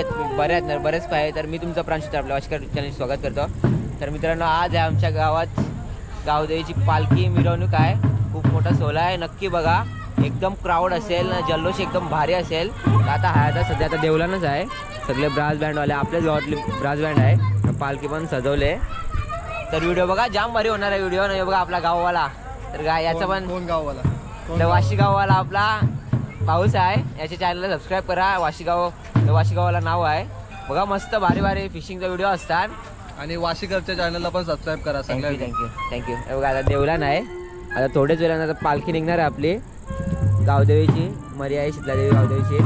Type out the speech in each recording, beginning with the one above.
आहेत बरेच पाय. तर मी तुमचा प्रांशुत आपल्या वाशिकर चॅनल स्वागत करतो. तर मित्रांनो, आज आहे आमच्या गावात गावदेवीची पालखी मिरवणूक आहे. खूप मोठा सोहळा आहे, नक्की बघा. एकदम क्राऊड असेल, जल्लोष एकदम भारी असेल. आता सध्या देवलानच आहे. सगळे ब्रास बँडवाले आपल्याच गावातले ब्रास बँड आहे. पालखी पण सजवले. तर व्हिडिओ बघा, जाम भारी होणार आहे व्हिडिओ. नाही बघा आपला गाववाला, तर याचा पण कोण गाववाला, वाशी गाववाला आपला पाऊस आहे. याच्या चॅनलला सबस्क्राईब करा. वाशीगाववाला नाव आहे बघा. मस्त भारी भारी फिशिंगचा व्हिडिओ असतात. आणि वाशीकरच्या चॅनलला पण सबस्क्राईब करा. थँक्यू. बघा आता देवलान आहे. आता थोड्याच वेळानं आता पालखी निघणार आहे आपली गावदेवीची, मर्याई शीतलादेवी गावदेवीची.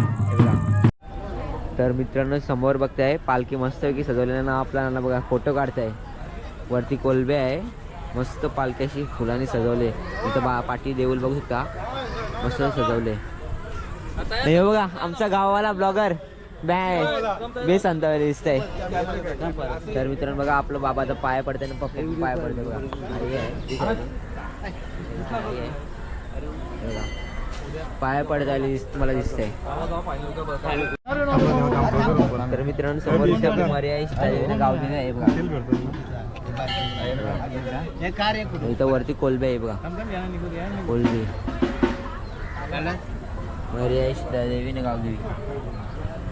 तर मित्रांनो, समोर बघताय पालखी मस्तपैकी सजवलेलं ना. आपला बघा फोटो काढताय. वरती कोलबे आहे. मस्त पालखी अशी फुलांनी सजवले. इथं पाठी देऊल बघू शकता, मस्त सजवले. हे बघा आमचा गाववाला ब्लॉगर बेस अंतावर दिसतंय. तर मित्रांनो बघा, आपलं बाबाचा पाय पडतंय ना, पप्पा पाय पडते बघा. पाय पडताय मला दिसतंय. तर मित्रांनो, समोर मर्याई शीतलादेवी गावदेवी आहे बघा. इथं वरती कोलबे आहे बघा. कोलबे मर्याई शीतलादेवी ना गावदेवी.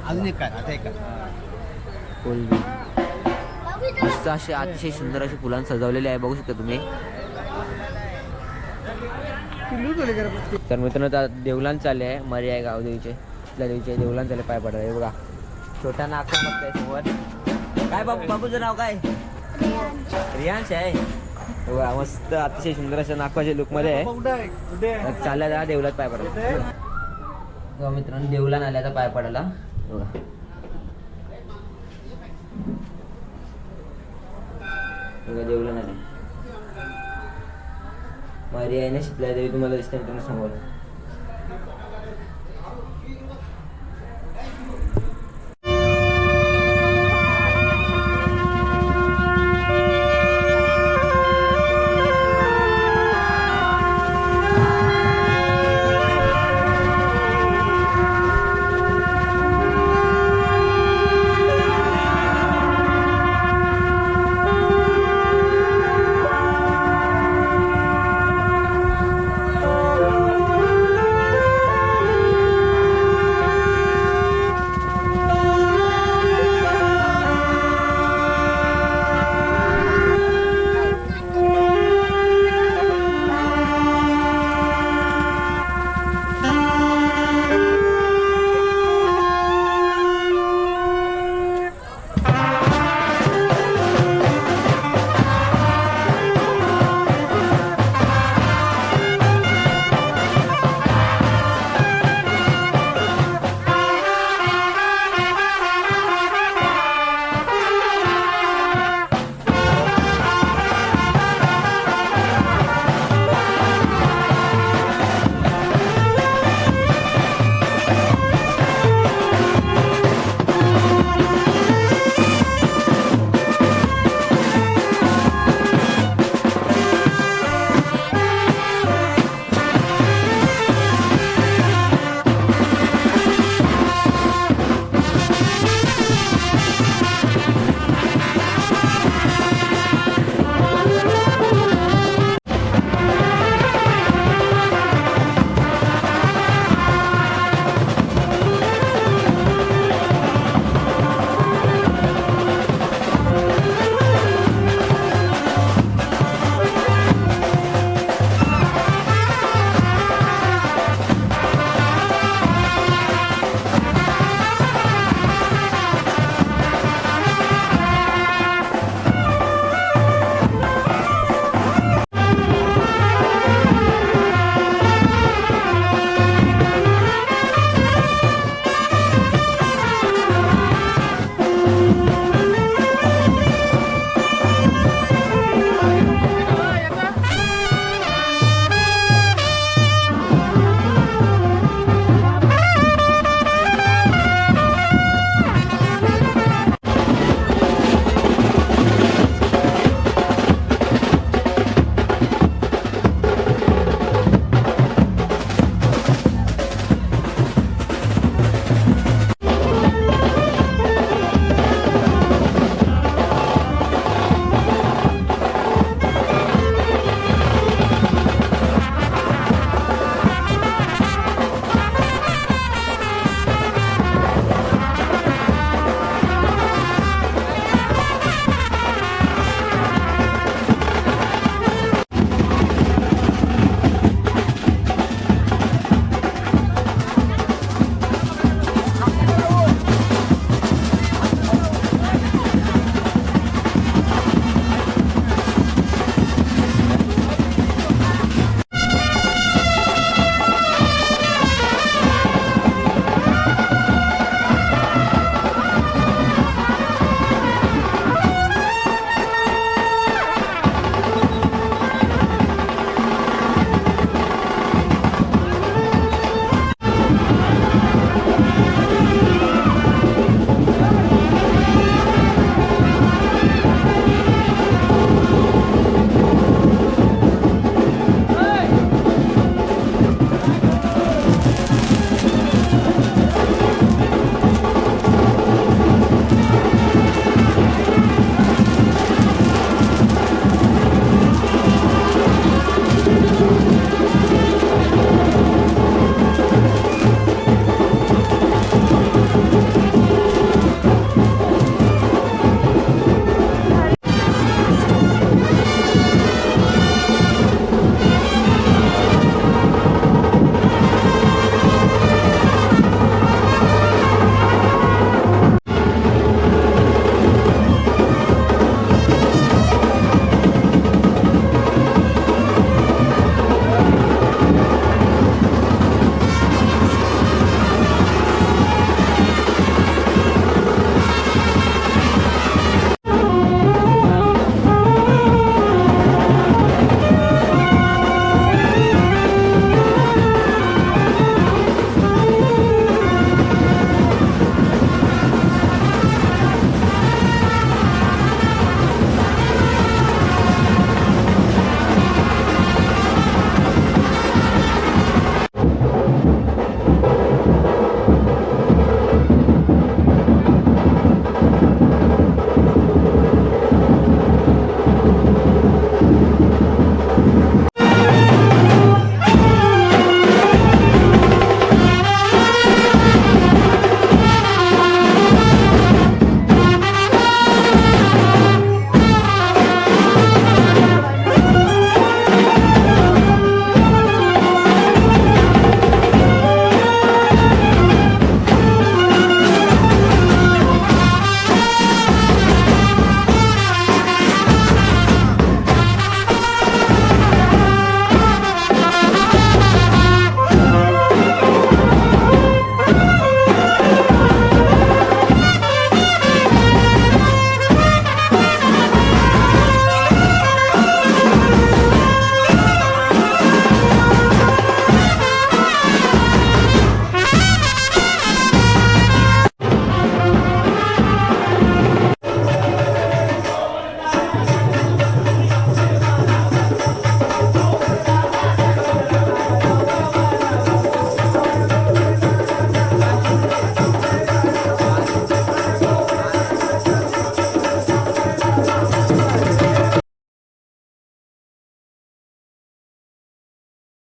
अजून एक काय कोलबी मस्त असे अतिशय सुंदर असे फुलांनी सजवलेले आहे, बघू शकता तुम्ही. तर मित्रांनो, आता देवलान चालले आहे. मर्याई गावदेवीचे शीतलादेवीचे देवलान चालले पाय पडायला. हे बघा छोटा नाक बघताय समोर. काय बाबूचं नाव काय? रियांश आहे. बघा मस्त अतिशय सुंदर अशा नागपाच्या लुकमध्ये आहे. चालल्या देवलात पाय पडायला. मित्रांनो, देवलान आल्या आता पाय पडायला. बघा देवलान आले. मर्याई ना शीतलादेवी तुम्हाला दिसते मित्रांनो समोर.